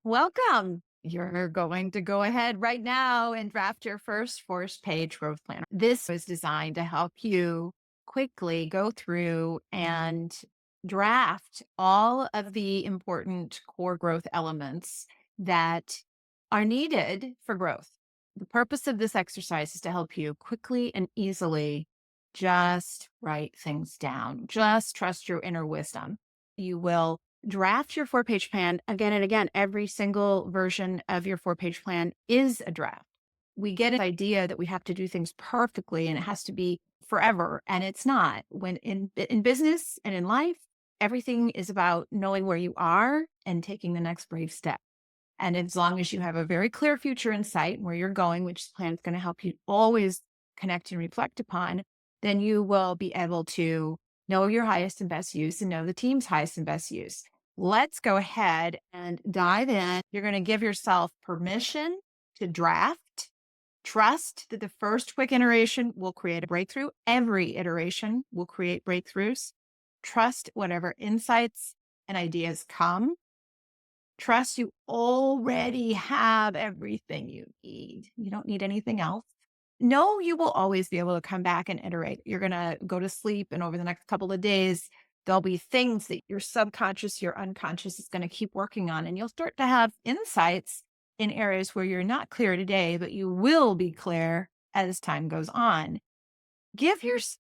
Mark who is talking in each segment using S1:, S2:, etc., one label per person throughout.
S1: Welcome. You're going to go ahead right now and draft your first page growth plan. This was designed to help you quickly go through and draft all of the important core growth elements that are needed for growth. The purpose of this exercise is to help you quickly and easily just write things down. Just trust your inner wisdom. You will draft your 4-page plan again and again. Every single version of your 4-page plan is a draft. We get an idea that we have to do things perfectly and it has to be forever. And it's not. When in business and in life, everything is about knowing where you are and taking the next brave step. And as long as you have a very clear future in sight where you're going, which the plan is going to help you always connect and reflect upon, then you will be able to know your highest and best use and know the team's highest and best use. Let's go ahead and dive in. You're going to give yourself permission to draft. Trust that the first quick iteration will create a breakthrough. Every iteration will create breakthroughs. Trust whatever insights and ideas come. Trust you already have everything you need. You don't need anything else. No, you will always be able to come back and iterate. You're going to go to sleep, and over the next couple of days, there'll be things that your subconscious, your unconscious is going to keep working on. And you'll start to have insights in areas where you're not clear today, but you will be clear as time goes on. Give yourself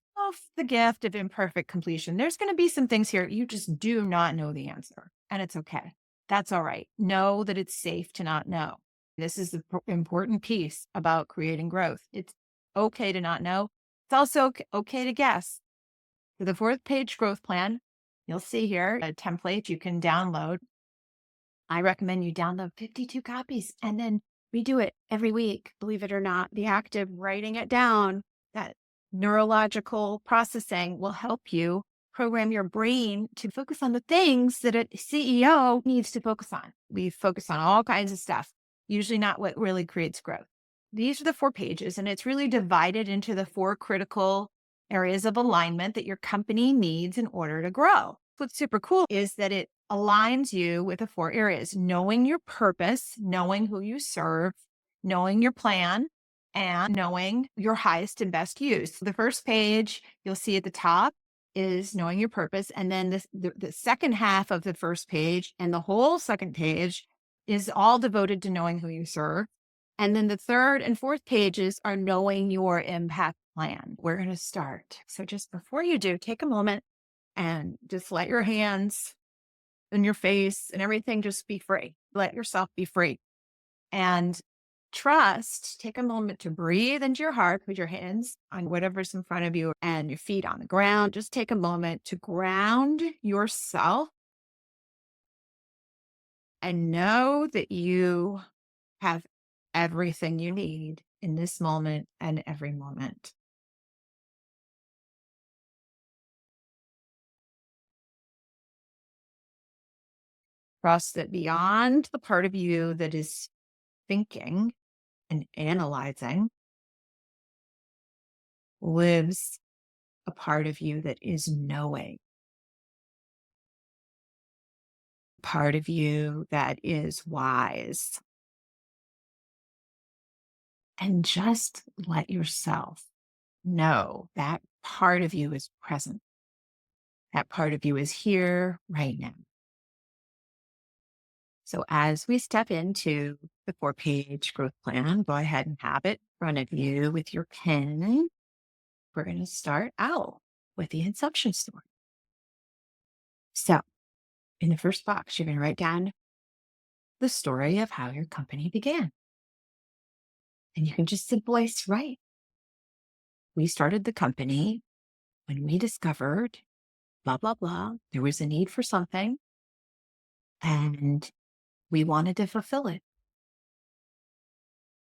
S1: the gift of imperfect completion. There's going to be some things here you just do not know the answer, and it's okay. That's all right. Know that it's safe to not know. This is the important piece about creating growth. It's okay to not know. It's also okay to guess. For the 4th-page growth plan, you'll see here a template you can download. I recommend you download 52 copies and then redo it every week. Believe it or not, the act of writing it down, that neurological processing will help you program your brain to focus on the things that a CEO needs to focus on. We focus on all kinds of stuff, usually not what really creates growth. These are the 4 pages, and it's really divided into the 4 critical areas of alignment that your company needs in order to grow. What's super cool is that it aligns you with the 4 areas: knowing your purpose, knowing who you serve, knowing your plan, and knowing your highest and best use. The first page you'll see at the top is knowing your purpose. And then the second half of the first page and the whole second page is all devoted to knowing who you serve. And then the 3rd and 4th pages are knowing your impact plan. We're going to start. So just before you do, take a moment and just let your hands and your face and everything just be free. Let yourself be free. And trust, take a moment to breathe into your heart, put your hands on whatever's in front of you and your feet on the ground. Just take a moment to ground yourself and know that you have everything you need in this moment and every moment. Trust that beyond the part of you that is thinking and analyzing lives a part of you that is knowing, part of you that is wise. And just let yourself know that part of you is present. That part of you is here right now. So as we step into the 4-page growth plan, go ahead and have it in front of you with your pen. We're going to start out with the inception story. So in the first box, you're going to write down the story of how your company began. And you can just simply write, we started the company when we discovered blah, blah, blah. There was a need for something and we wanted to fulfill it.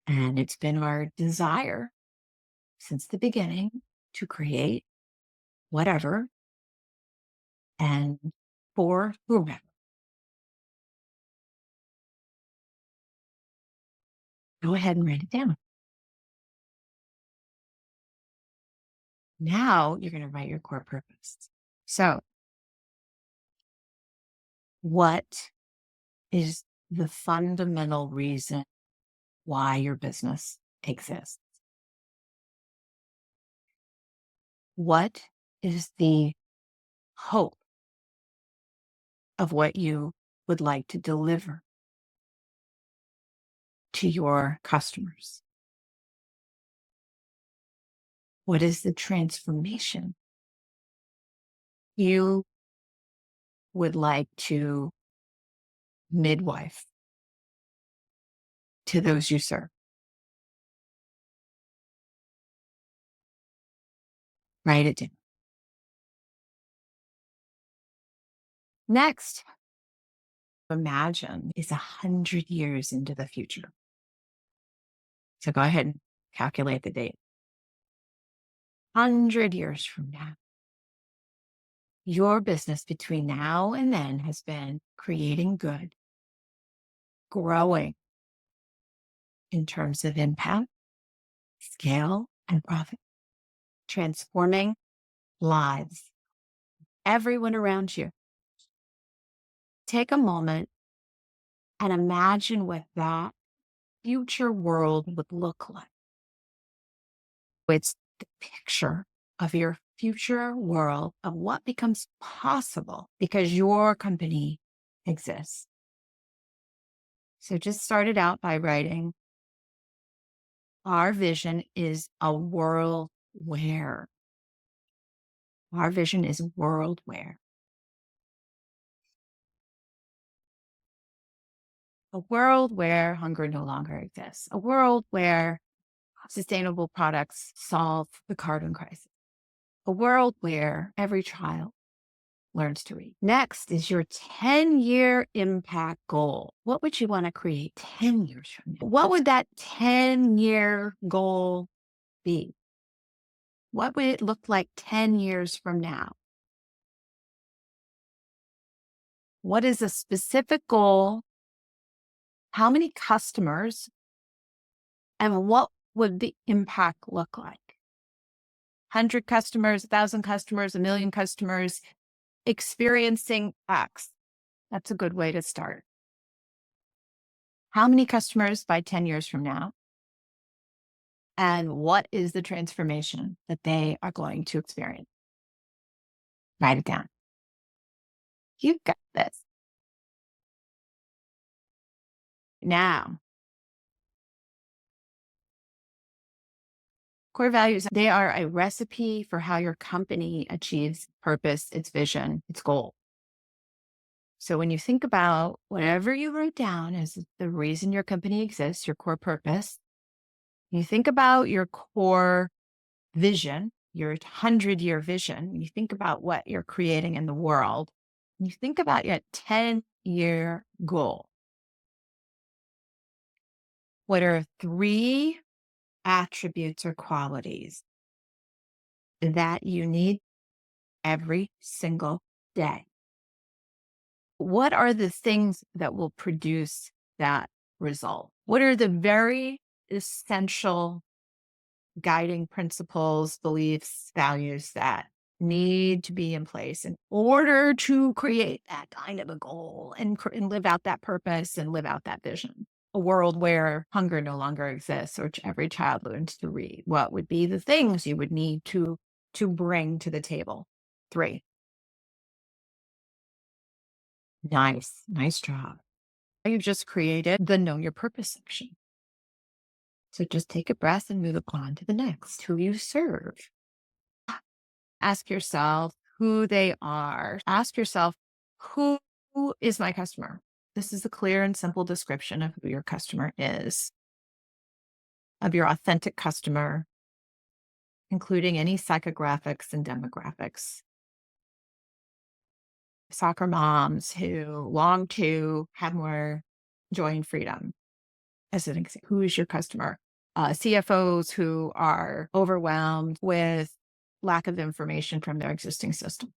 S1: And it's been our desire since the beginning to create whatever and for whomever. Go ahead and write it down. Now you're going to write your core purpose. So, what is the fundamental reason why your business exists. What is the hope of what you would like to deliver to your customers? What is the transformation you would like to midwife to those you serve? Write it down. Next, imagine is 100 years into the future. So go ahead and calculate the date. 100 years from now, your business between now and then has been creating good, growing in terms of impact, scale, and profit, transforming lives, everyone around you. Take a moment and imagine what that future world would look like. It's the picture of your future world of what becomes possible because your company exists. So just start it out by writing, our vision is a world where. Our vision is a world where. A world where hunger no longer exists. A world where sustainable products solve the carbon crisis. A world where every child learns to read. Next is your 10-year impact goal. What would you want to create 10 years from now? What would that 10-year goal be? What would it look like 10 years from now? What is a specific goal? How many customers? And what would the impact look like? 100 customers, 1,000 customers, 1,000,000 customers experiencing X. That's a good way to start. How many customers by 10 years from now? And what is the transformation that they are going to experience? Write it down. You've got this. Now, core values, they are a recipe for how your company achieves purpose, its vision, its goal. So when you think about whatever you wrote down as the reason your company exists, your core purpose, you think about your core vision, your 100-year vision, you think about what you're creating in the world, you think about your 10-year goal. What are 3 attributes or qualities that you need every single day? What are the things that will produce that result? What are the very essential guiding principles, beliefs, values that need to be in place in order to create that kind of a goal and live out that purpose and live out that vision? A world where hunger no longer exists or every child learns to read. What would be the things you would need to bring to the table? 3. Nice job. You've just created the know your purpose section. So just take a breath and move on to the next. Who you serve. Ask yourself who they are. Ask yourself, who is my customer? This is a clear and simple description of who your customer is, of your authentic customer, including any psychographics and demographics. Soccer moms who long to have more joy and freedom, as an example. Who is your customer? CFOs who are overwhelmed with lack of information from their existing system.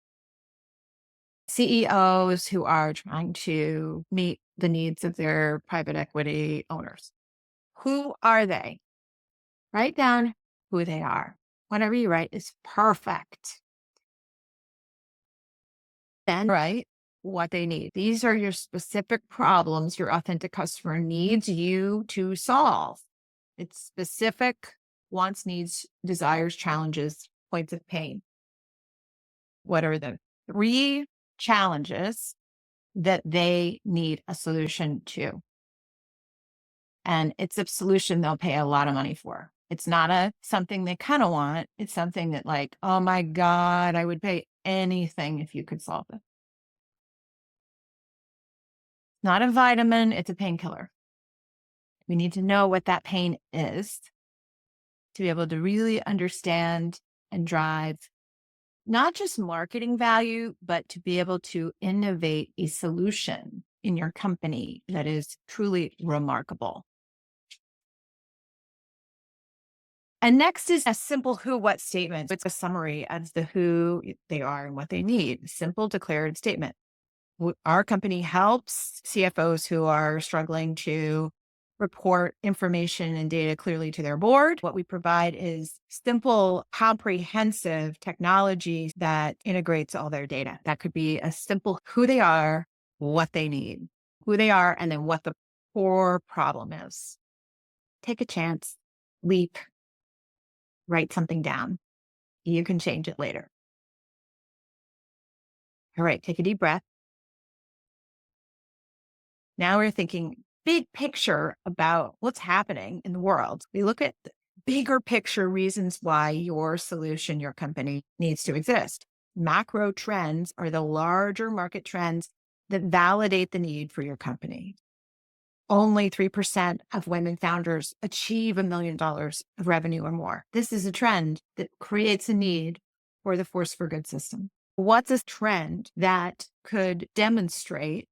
S1: CEOs who are trying to meet the needs of their private equity owners. Who are they? Write down who they are. Whatever you write is perfect. Then, right, what they need. These are your specific problems your authentic customer needs you to solve. It's specific wants, needs, desires, challenges, points of pain. What are the three challenges that they need a solution to? And it's a solution they'll pay a lot of money for. It's not something they kind of want. It's something that like, oh my God, I would pay anything if you could solve it. Not a vitamin, it's a painkiller. We need to know what that pain is to be able to really understand and drive not just marketing value, but to be able to innovate a solution in your company that is truly remarkable. And next is a simple who, what statement. It's a summary as the who they are and what they need. Simple declared statement. Our company helps CFOs who are struggling to report information and data clearly to their board. What we provide is simple, comprehensive technology that integrates all their data. That could be a simple who they are, what they need, who they are, and then what the core problem is. Take a chance, leap, write something down. You can change it later. All right, take a deep breath. Now we're thinking big picture about what's happening in the world. We look at the bigger picture reasons why your solution, your company needs to exist. Macro trends are the larger market trends that validate the need for your company. Only 3% of women founders achieve $1 million of revenue or more. This is a trend that creates a need for the force for good system. What's a trend that could demonstrate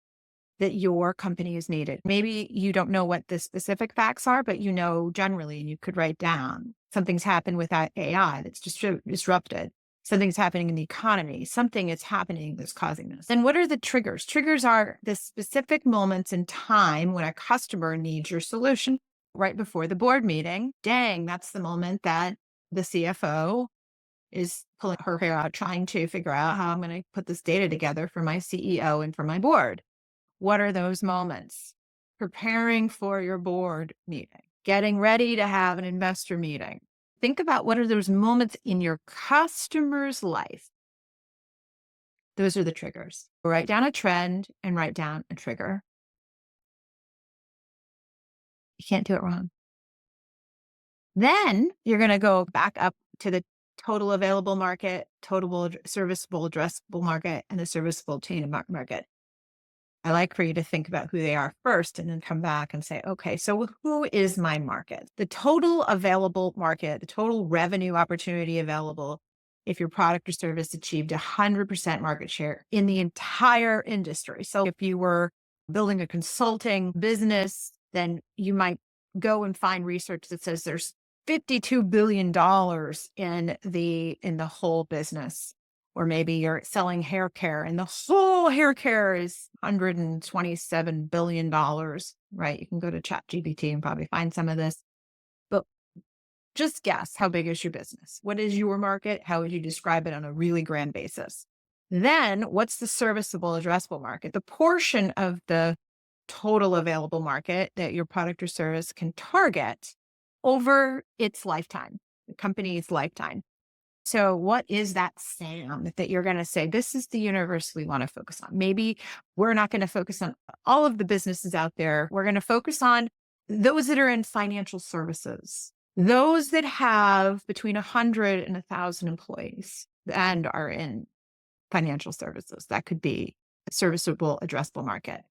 S1: that your company is needed? Maybe you don't know what the specific facts are, but you know generally, and you could write down something's happened with that AI that's disrupted. Something's happening in the economy. Something is happening that's causing this. And what are the triggers? Triggers are the specific moments in time when a customer needs your solution. Right before the board meeting, dang, that's the moment that the CFO is pulling her hair out, trying to figure out how I'm going to put this data together for my CEO and for my board. What are those moments? Preparing for your board meeting, getting ready to have an investor meeting. Think about what are those moments in your customer's life. Those are the triggers. Write down a trend and write down a trigger. You can't do it wrong. Then you're going to go back up to the total available market, total serviceable addressable market, and the serviceable chain of market. I like for you to think about who they are first and then come back and say, okay, so who is my market? The total available market, the total revenue opportunity available if your product or service achieved 100% market share in the entire industry. So if you were building a consulting business, then you might go and find research that says there's $52 billion in the whole business. Or maybe you're selling hair care and the whole hair care is $127 billion, right? You can go to ChatGPT and probably find some of this. But just guess, how big is your business? What is your market? How would you describe it on a really grand basis? Then what's the serviceable addressable market? The portion of the total available market that your product or service can target over its lifetime, the company's lifetime. So what is that SAM that you're going to say, this is the universe we want to focus on? Maybe we're not going to focus on all of the businesses out there. We're going to focus on those that are in financial services, those that have between 100 and 1,000 employees and are in financial services. That could be a serviceable addressable market.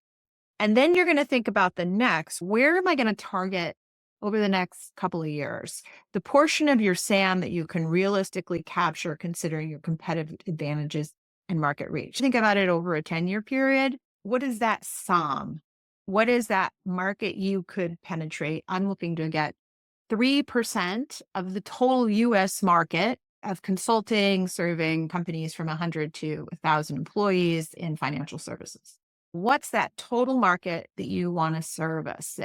S1: And then you're going to think about the next, where am I going to target over the next couple of years? The portion of your SAM that you can realistically capture considering your competitive advantages and market reach. Think about it over a 10-year period. What is that SAM? What is that market you could penetrate? I'm looking to get 3% of the total US market of consulting, serving companies from 100 to 1,000 employees in financial services. What's that total market that you want to service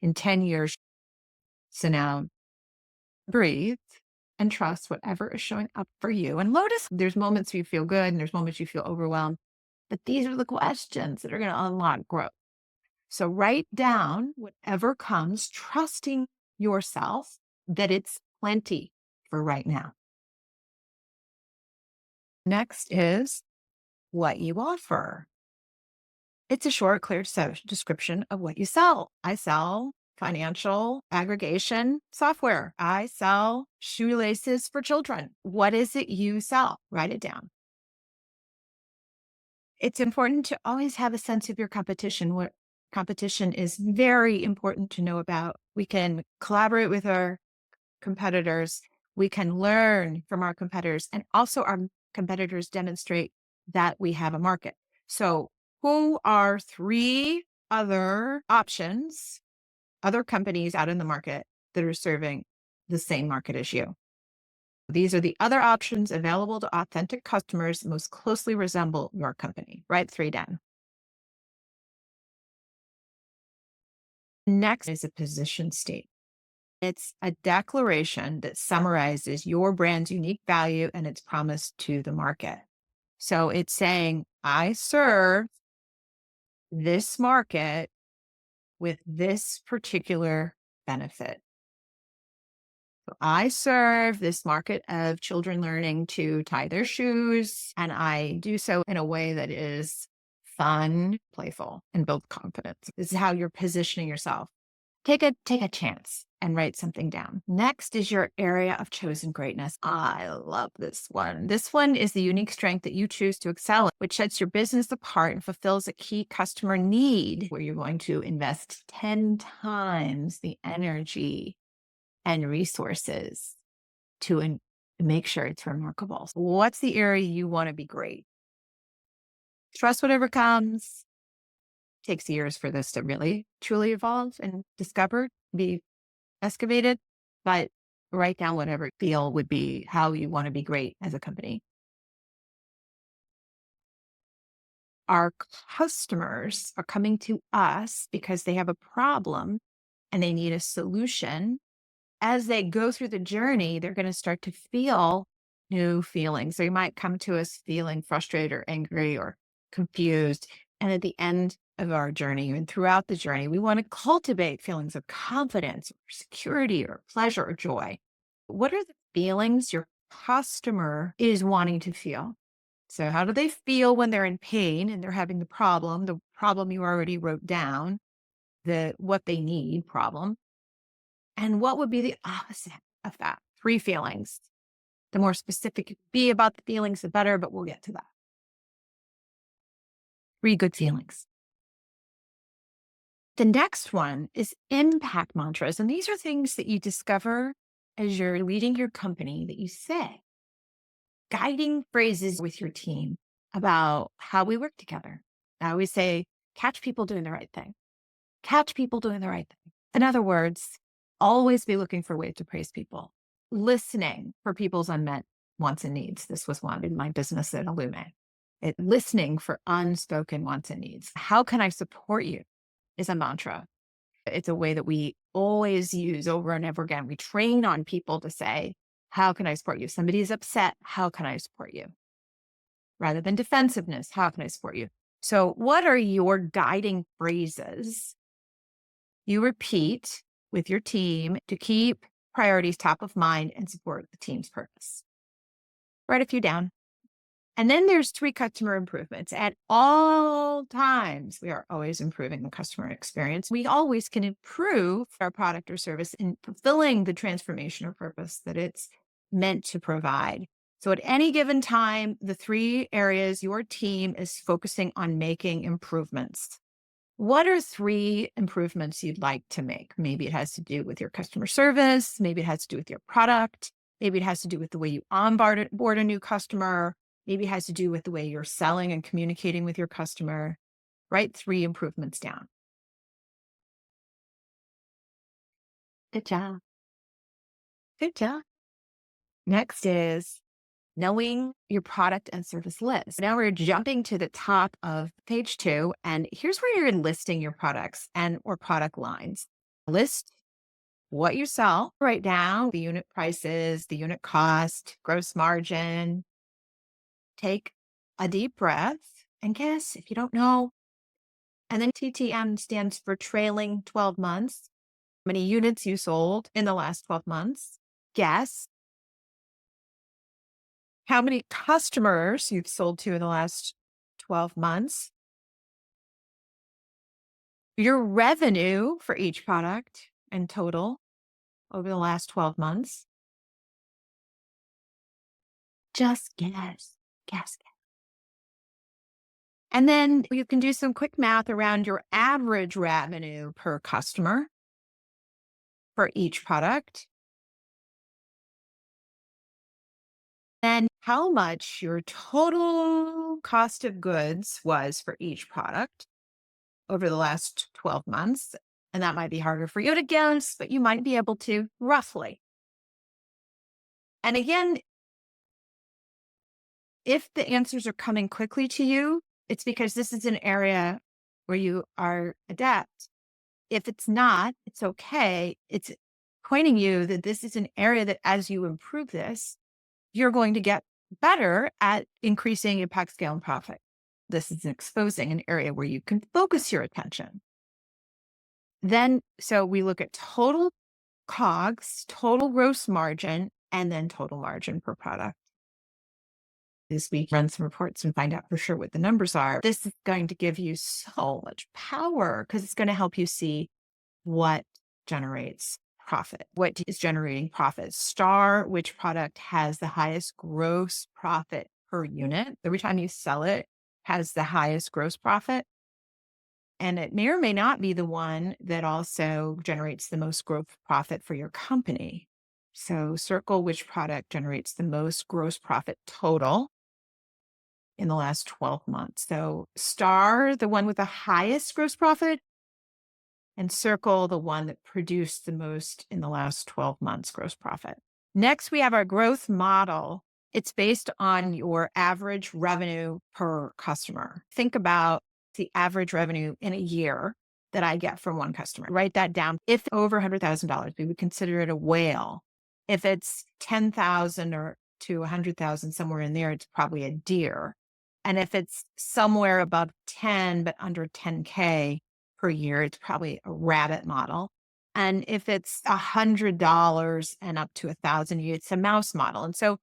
S1: in 10 years? So now breathe and trust whatever is showing up for you. And notice there's moments you feel good and there's moments you feel overwhelmed. but these are the questions that are going to unlock growth. So write down whatever comes, trusting yourself that it's plenty for right now. Next is what you offer. It's a short, clear description of what you sell. I sell financial aggregation software. I sell shoelaces for children. What is it you sell? Write it down. It's important to always have a sense of your competition. What competition is very important to know about. We can collaborate with our competitors. We can learn from our competitors, and also our competitors demonstrate that we have a market. So who are three other options, other companies out in the market that are serving the same market as you? These are the other options available to authentic customers that most closely resemble your company. Write 3 down. Next is a position statement. It's a declaration that summarizes your brand's unique value and its promise to the market. So it's saying, I serve this market with this particular benefit. So I serve this market of children learning to tie their shoes, and I do so in a way that is fun, playful, and build confidence. This is how you're positioning yourself. Take a chance and write something down. Next is your area of chosen greatness. I love this one. This one is the unique strength that you choose to excel in, which sets your business apart and fulfills a key customer need, where you're going to invest 10 times the energy and resources to make sure it's remarkable. What's the area you want to be great? Trust whatever comes. Takes years for this to really truly evolve and discovered, be excavated, but write down whatever you feel would be how you want to be great as a company. Our customers are coming to us because they have a problem and they need a solution. As they go through the journey, they're going to start to feel new feelings. They might come to us feeling frustrated or angry or confused. And at the end of our journey and throughout the journey, we want to cultivate feelings of confidence or security or pleasure or joy. What are the feelings your customer is wanting to feel? So how do they feel when they're in pain and they're having the problem you already wrote down, the what they need problem? And what would be the opposite of that? 3 feelings. The more specific you be about the feelings, the better, but we'll get to that. 3 good feelings. The next one is impact mantras. And these are things that you discover as you're leading your company that you say, guiding phrases with your team about how we work together. I always say, catch people doing the right thing. Catch people doing the right thing. In other words, always be looking for ways to praise people. Listening for people's unmet wants and needs. This was one in my business at Illume. Listening for unspoken wants and needs. How can I support you is a mantra. It's a way that we always use over and over again. We train on people to say, how can I support you? Somebody is upset. How can I support you? Rather than defensiveness, how can I support you? So what are your guiding phrases you repeat with your team to keep priorities top of mind and support the team's purpose? Write a few down. And then there's 3 customer improvements. At all times, we are always improving the customer experience. We always can improve our product or service in fulfilling the transformation or purpose that it's meant to provide. So at any given time, the 3 areas your team is focusing on making improvements. What are 3 improvements you'd like to make? Maybe it has to do with your customer service. Maybe it has to do with your product. Maybe it has to do with the way you onboard a new customer. Maybe it has to do with the way you're selling and communicating with your customer. Write 3 improvements down. Good job. Good job. Next is knowing your product and service list. Now we're jumping to the top of page 2, and here's where you're listing your products and or product lines. List what you sell, write down the unit prices, the unit cost, gross margin. Take a deep breath And guess if you don't know. And then TTM stands for trailing 12 months. How many units you sold in the last 12 months? Guess how many customers you've sold to in the last 12 months. Your revenue for each product in total over the last 12 months. Just guess, guess. And then you can do some quick math around your average revenue per customer for each product. Then how much your total cost of goods was for each product over the last 12 months. And that might be harder for you to guess, but you might be able to roughly. And again, if the answers are coming quickly to you, it's because this is an area where you are adept. If it's not, it's okay. It's pointing you that this is an area that as you improve this, you're going to get better at increasing impact, scale, and profit. This is exposing an area where you can focus your attention. Then, so we look at total COGS, total gross margin, and then total margin per product. This week, run some reports and find out for sure what the numbers are. This is going to give you so much power because it's going to help you see what generates profit, what is generating profit. Star which product has the highest gross profit per unit. Every time you sell it, has the highest gross profit. And it may or may not be the one that also generates the most gross profit for your company. So circle which product generates the most gross profit total in the last 12 months. So star the one with the highest gross profit and circle the one that produced the most in the last 12 months gross profit. Next, we have our growth model. It's based on your average revenue per customer. Think about the average revenue in a year that I get from one customer. Write that down. If over $100,000, we would consider it a whale. If it's 10,000 or to 100,000, somewhere in there, it's probably a deer. And if it's somewhere above 10, but under 10K per year, it's probably a rabbit model. And if it's $100 and up to 1,000, it's a mouse model. And so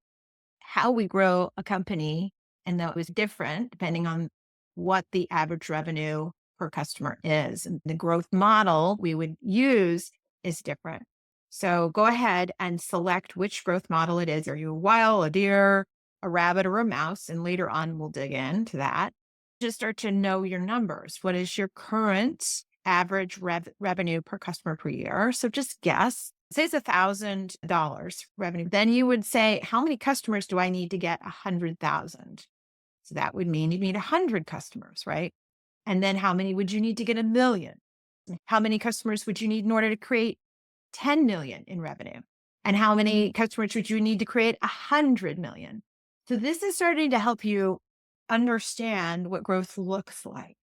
S1: how we grow a company, and that was different depending on what the average revenue per customer is. And the growth model we would use is different. So go ahead and select which growth model it is. Are you a whale, a deer, a rabbit, or a mouse? And later on, we'll dig into that. Just start to know your numbers. What is your current average revenue per customer per year? So just guess. Say it's $1,000 revenue. Then you would say, how many customers do I need to get 100,000? So that would mean you need 100 customers, right? And then how many would you need to get 1,000,000? How many customers would you need in order to create 10 million in revenue? And how many customers would you need to create 100 million? So this is starting to help you understand what growth looks like.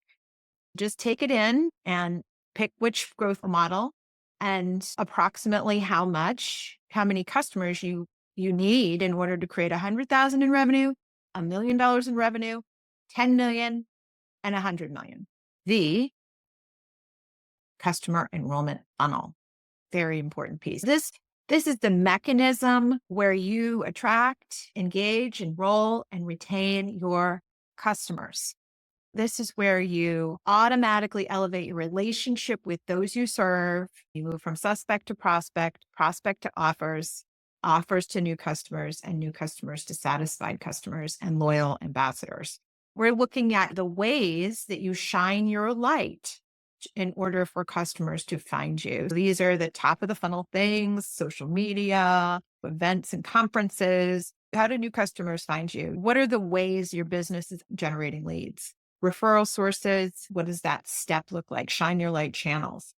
S1: Just take it in and pick which growth model and approximately how many customers you need in order to create 100,000 in revenue, $1,000,000 in revenue, 10 million, and 100 million. The customer enrollment funnel. Very important piece. This is the mechanism where you attract, engage, enroll, and retain your customers. This is where you automatically elevate your relationship with those you serve. You move from suspect to prospect, prospect to offers, offers to new customers, and new customers to satisfied customers and loyal ambassadors. We're looking at the ways that you shine your light in order for customers to find you. These are the top of the funnel things: social media, events and conferences. How do new customers find you? What are the ways your business is generating leads? Referral sources. What does that step look like? Shine your light channels.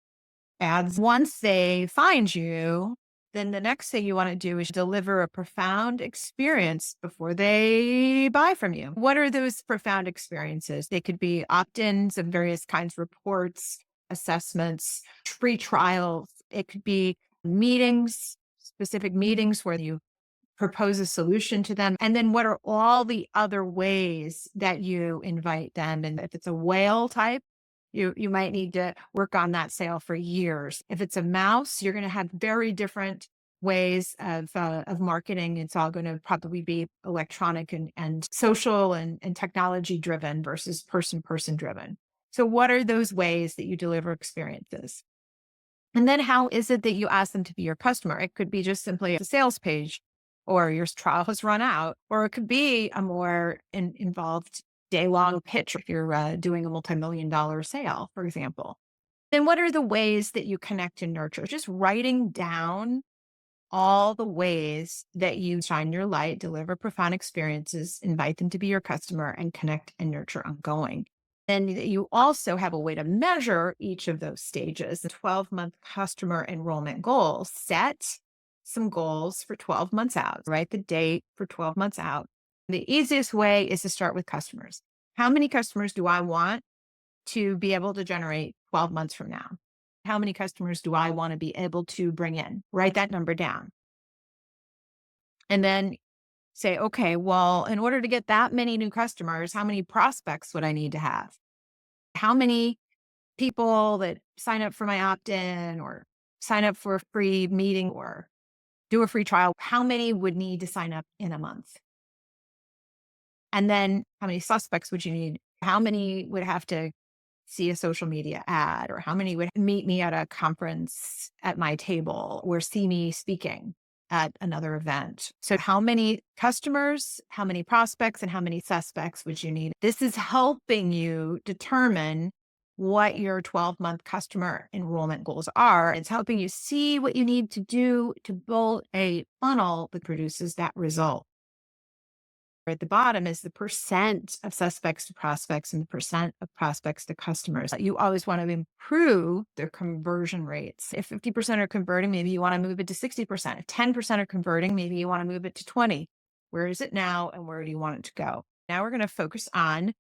S1: Ads. Once they find you, then the next thing you want to do is deliver a profound experience before they buy from you. What are those profound experiences? They could be opt-ins of various kinds of reports, assessments, free trials. It could be meetings, specific meetings where you propose a solution to them? And then what are all the other ways that you invite them? And if it's a whale type, you might need to work on that sale for years. If it's a mouse, you're going to have very different ways of marketing. It's all going to probably be electronic and social and technology driven versus person driven. So what are those ways that you deliver experiences? And then how is it that you ask them to be your customer? It could be just simply a sales page, or your trial has run out, or it could be a more involved day-long pitch if you're doing a multi-million-dollar sale, for example. Then what are the ways that you connect and nurture? Just writing down all the ways that you shine your light, deliver profound experiences, invite them to be your customer, and connect and nurture ongoing. Then you also have a way to measure each of those stages. The 12-month customer enrollment goals. Set some goals for 12 months out. Write the date for 12 months out. The easiest way is to start with customers. How many customers do I want to be able to generate 12 months from now? How many customers do I want to be able to bring in? Write that number down. And then say, okay, well, in order to get that many new customers, how many prospects would I need to have? How many people that sign up for my opt-in or sign up for a free meeting or do a free trial? How many would need to sign up in a month? And then how many suspects would you need? How many would have to see a social media ad, or how many would meet me at a conference at my table or see me speaking at another event? So how many customers, how many prospects, and how many suspects would you need? This is helping you determine what your 12-month customer enrollment goals are. It's helping you see what you need to do to build a funnel that produces that result. At the bottom is the percent of suspects to prospects and the percent of prospects to customers. You always want to improve their conversion rates. If 50% are converting, maybe you want to move it to 60%. If 10% are converting, maybe you want to move it to 20. Where is it now and where do you want it to go? Now we're going to focus on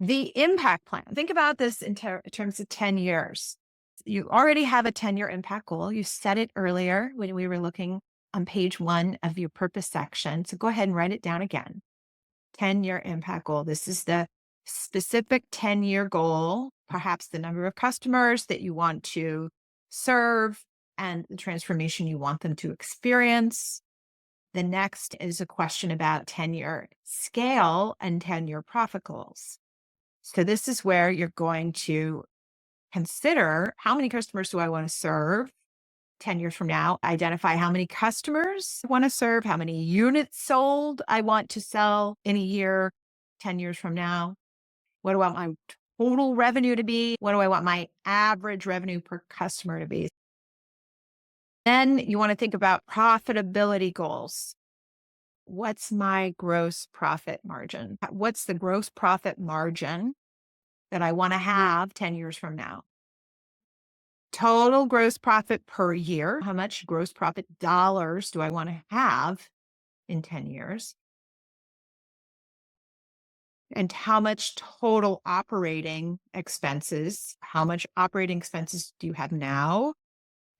S1: the impact plan. Think about this in terms of 10 years. You already have a 10-year impact goal. You said it earlier when we were looking on page 1 of your purpose section. So go ahead and write it down again. 10-year impact goal. This is the specific 10-year goal, perhaps the number of customers that you want to serve and the transformation you want them to experience. The next is a question about 10-year scale and 10-year profit goals. So this is where you're going to consider, how many customers do I want to serve 10 years from now? Identify how many customers I want to serve, how many units sold I want to sell in a year, 10 years from now. What do I want my total revenue to be? What do I want my average revenue per customer to be? Then you want to think about profitability goals. What's my gross profit margin? What's the gross profit margin that I want to have 10 years from now? Total gross profit per year. How much gross profit dollars do I want to have in 10 years? And how much total operating expenses? How much operating expenses do you have now?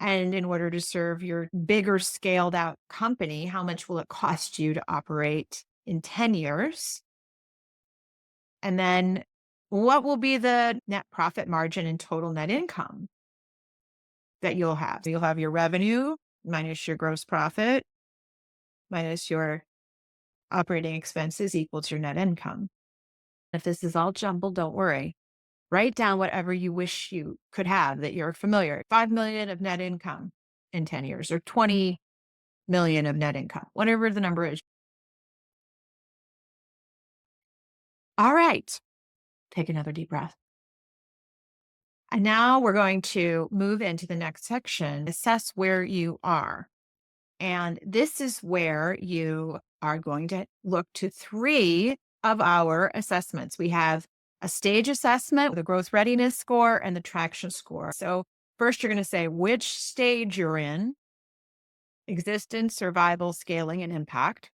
S1: And in order to serve your bigger scaled out company, how much will it cost you to operate in 10 years? And then what will be the net profit margin and total net income that you'll have? So you'll have your revenue minus your gross profit minus your operating expenses equals your net income. If this is all jumbled, don't worry. Write down whatever you wish you could have that you're familiar. 5 million of net income in 10 years or 20 million of net income, whatever the number is. All right. Take another deep breath. And now we're going to move into the next section, assess where you are. And this is where you are going to look to 3 of our assessments. We have a stage assessment, the growth readiness score, and the traction score. So first, you're going to say which stage you're in: existence, survival, scaling, and impact.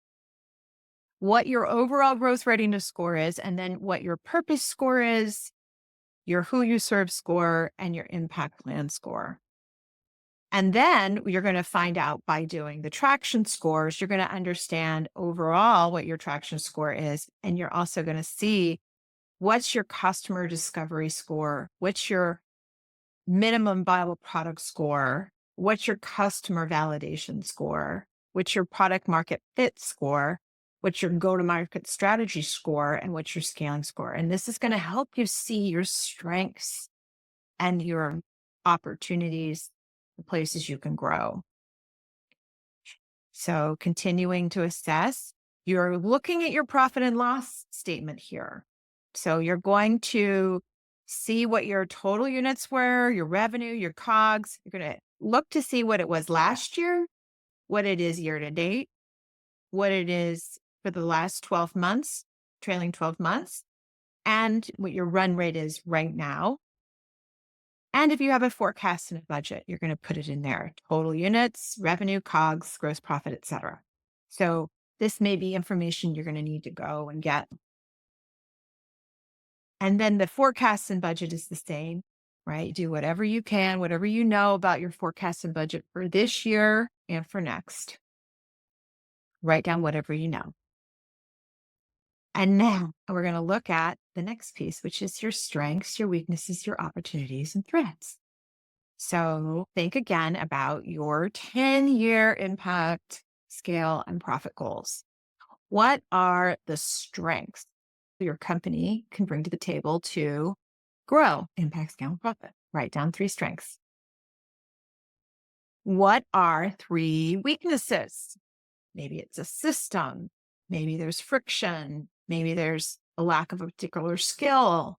S1: What your overall growth readiness score is, and then what your purpose score is, your who you serve score, and your impact plan score. And then you're going to find out by doing the traction scores, you're going to understand overall what your traction score is. And you're also going to see what's your customer discovery score, what's your minimum viable product score, what's your customer validation score, what's your product market fit score, what's your go-to-market strategy score, and what's your scaling score. And this is going to help you see your strengths and your opportunities, the places you can grow. So continuing to assess, you're looking at your profit and loss statement here. So you're going to see what your total units were, your revenue, your COGS. You're going to look to see what it was last year, what it is year to date, what it is for the last 12 months, trailing 12 months, and what your run rate is right now. And if you have a forecast and a budget, you're going to put it in there. Total units, revenue, COGS, gross profit, et cetera. So this may be information you're going to need to go and get. And then the forecast and budget is the same, right? Do whatever you can, whatever you know about your forecast and budget for this year and for next. Write down whatever you know. And now we're going to look at the next piece, which is your strengths, your weaknesses, your opportunities, and threats. So think again about your 10-year impact, scale, and profit goals. What are the strengths your company can bring to the table to grow impact, scale, and profit? Write down 3 strengths. What are 3 weaknesses? Maybe it's a system. Maybe there's friction. Maybe there's a lack of a particular skill.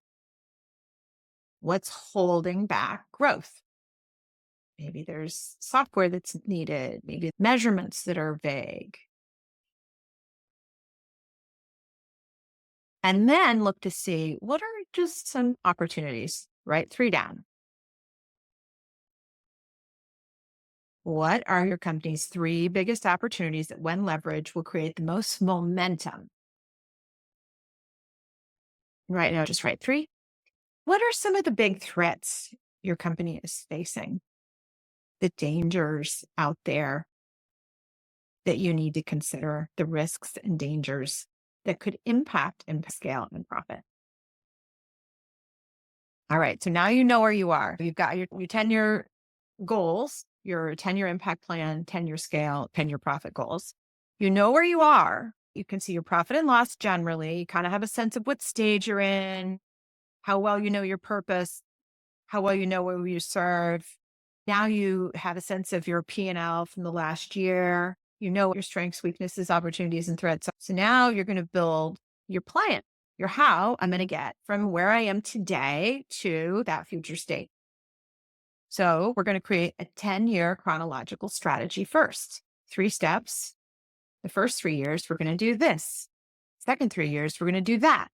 S1: What's holding back growth? Maybe there's software that's needed, maybe measurements that are vague. And then look to see what are just some opportunities. Write 3 down. What are your company's 3 biggest opportunities that, when leveraged, will create the most momentum? Right now, just write 3. What are some of the big threats your company is facing? The dangers out there that you need to consider, the risks and dangers that could impact scale and profit. All right. So now you know where you are. You've got your 10-year goals, your 10-year impact plan, 10-year scale, 10-year profit goals. You know where you are. You can see your profit and loss generally. You kind of have a sense of what stage you're in, how well you know your purpose, how well you know where you serve. Now you have a sense of your P&L from the last year. You know your strengths, weaknesses, opportunities, and threats. So now you're going to build your plan, your how I'm going to get from where I am today to that future state. So we're going to create a 10-year chronological strategy first. 3 steps. The first 3 years, we're going to do this. Second 3 years, we're going to do that.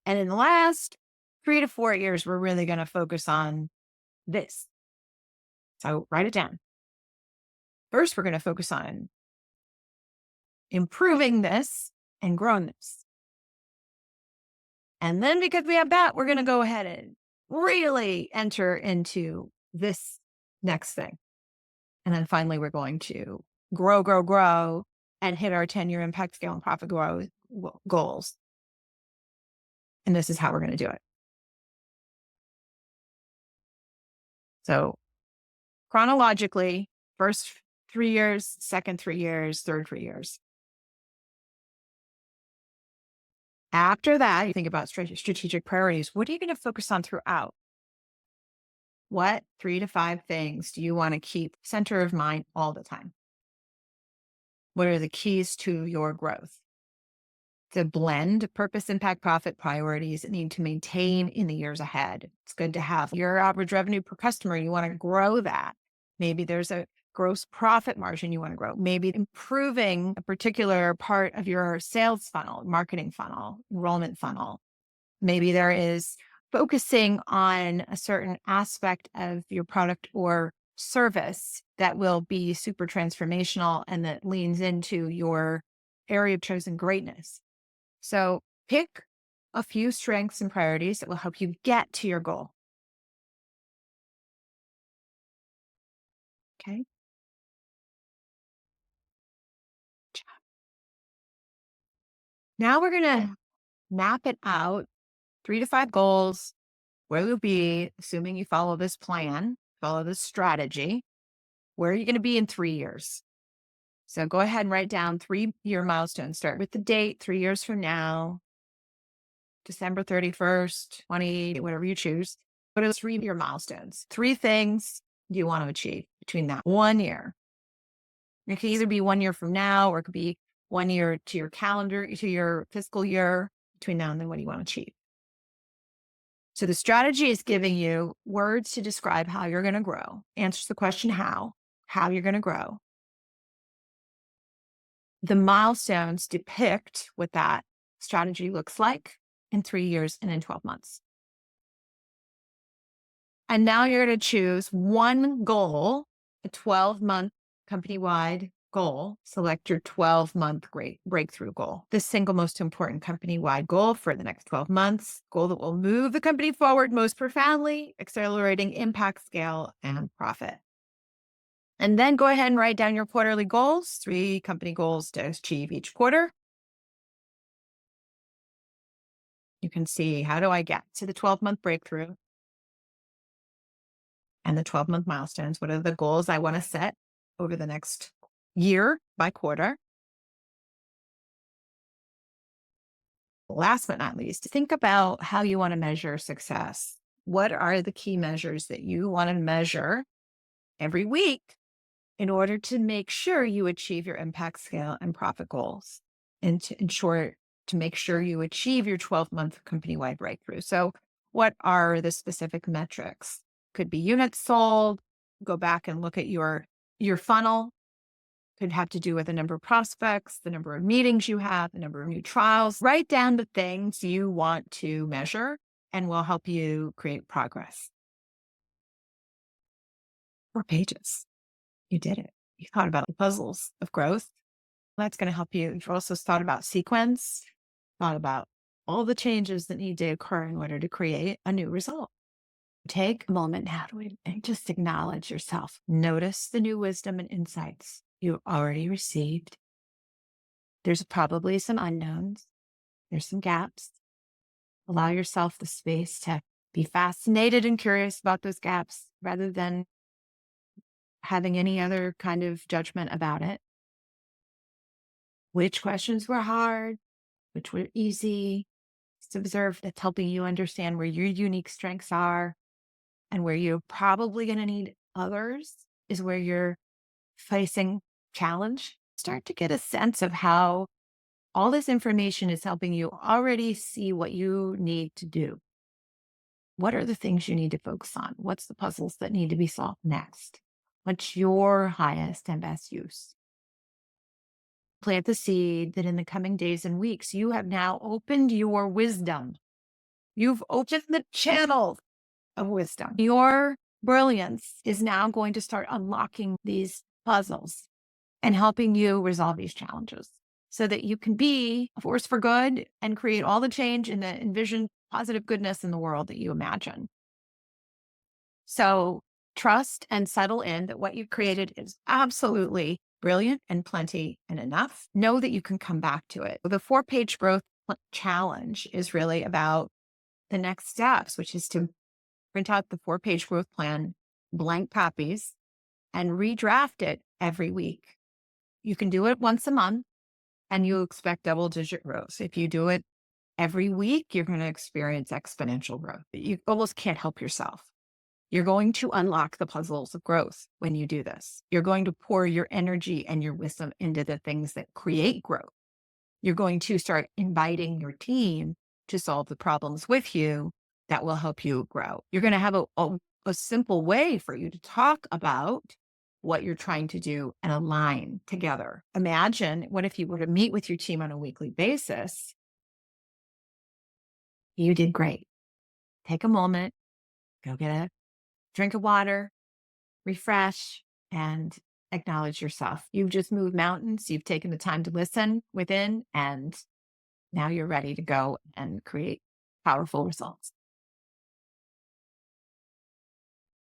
S1: And in the last 3 to 4 years, we're really going to focus on this. So write it down. First, we're going to focus on improving this and growing this. And then because we have that, we're going to go ahead and really enter into this next thing. And then finally, we're going to grow, and hit our 10-year impact, scale, and profit growth goals. And this is how we're going to do it. So chronologically, first 3 years, second 3 years, third 3 years. After that, you think about strategic priorities. What are you going to focus on throughout? What 3 to 5 things do you want to keep center of mind all the time? What are the keys to your growth? To blend purpose, impact, profit priorities that need to maintain in the years ahead. It's good to have your average revenue per customer. You want to grow that. Maybe there's a gross profit margin you want to grow. Maybe improving a particular part of your sales funnel, marketing funnel, enrollment funnel. Maybe there is focusing on a certain aspect of your product or service that will be super transformational and that leans into your area of chosen greatness. So pick a few strengths and priorities that will help you get to your goal. Okay. Now we're going to map it out, 3 to 5 goals, where you'll be, assuming you follow this plan, follow this strategy. Where are you going to be in 3 years? So go ahead and write down 3-year milestones. Start with the date, 3 years from now, December 31st, 20, whatever you choose. What are those 3-year milestones? 3 things you want to achieve between that 1 year. It can either be 1 year from now, or it could be 1 year to your calendar, to your fiscal year. Between now and then, what do you want to achieve? So the strategy is giving you words to describe how you're going to grow. Answers the question how you're going to grow. The milestones depict what that strategy looks like in 3 years and in 12 months. And now you're going to choose one goal, a 12-month company-wide goal. Select your 12-month great breakthrough goal, the single most important company-wide goal for the next 12 months, goal that will move the company forward most profoundly, accelerating impact, scale, and profit. And then go ahead and write down your quarterly goals, 3 company goals to achieve each quarter. You can see, how do I get to the 12-month breakthrough and the 12-month milestones? What are the goals I want to set over the next year by quarter? Last but not least, think about how you want to measure success. What are the key measures that you want to measure every week in order to make sure you achieve your impact, scale, and profit goals? And to ensure to make sure you achieve your 12-month company-wide breakthrough. So what are the specific metrics? Could be units sold. Go back and look at your funnel. Could have to do with the number of prospects, the number of meetings you have, the number of new trials. Write down the things you want to measure and will help you create progress. 4 pages. You did it. You thought about the puzzles of growth. That's going to help you. You've also thought about sequence, thought about all the changes that need to occur in order to create a new result. Take a moment now and just acknowledge yourself. Notice the new wisdom and insights you've already received. There's probably some unknowns. There's some gaps. Allow yourself the space to be fascinated and curious about those gaps rather than having any other kind of judgment about it. Which questions were hard? Which were easy? Just observe. That's helping you understand where your unique strengths are, and where you're probably going to need others is where you're facing challenge. Start to get a sense of how all this information is helping you already see what you need to do. What are the things you need to focus on? What's the puzzles that need to be solved next? What's your highest and best use? Plant the seed that in the coming days and weeks, you have now opened your wisdom. You've opened the channel of wisdom. Your brilliance is now going to start unlocking these puzzles and helping you resolve these challenges so that you can be a force for good and create all the change and envision positive goodness in the world that you imagine. So trust and settle in that what you've created is absolutely brilliant and plenty and enough. Know that you can come back to it. The 4-page growth challenge is really about the next steps, which is to print out the 4-page growth plan, blank copies, and redraft it every week. You can do it once a month and you expect double-digit growth. If you do it every week, you're going to experience exponential growth. You almost can't help yourself. You're going to unlock the puzzles of growth when you do this. You're going to pour your energy and your wisdom into the things that create growth. You're going to start inviting your team to solve the problems with you that will help you grow. You're going to have a simple way for you to talk about what you're trying to do and align together. Imagine what if you were to meet with your team on a weekly basis? You did great. Take a moment, go get a drink of water, refresh, and acknowledge yourself. You've just moved mountains. You've taken the time to listen within, and now you're ready to go and create powerful results.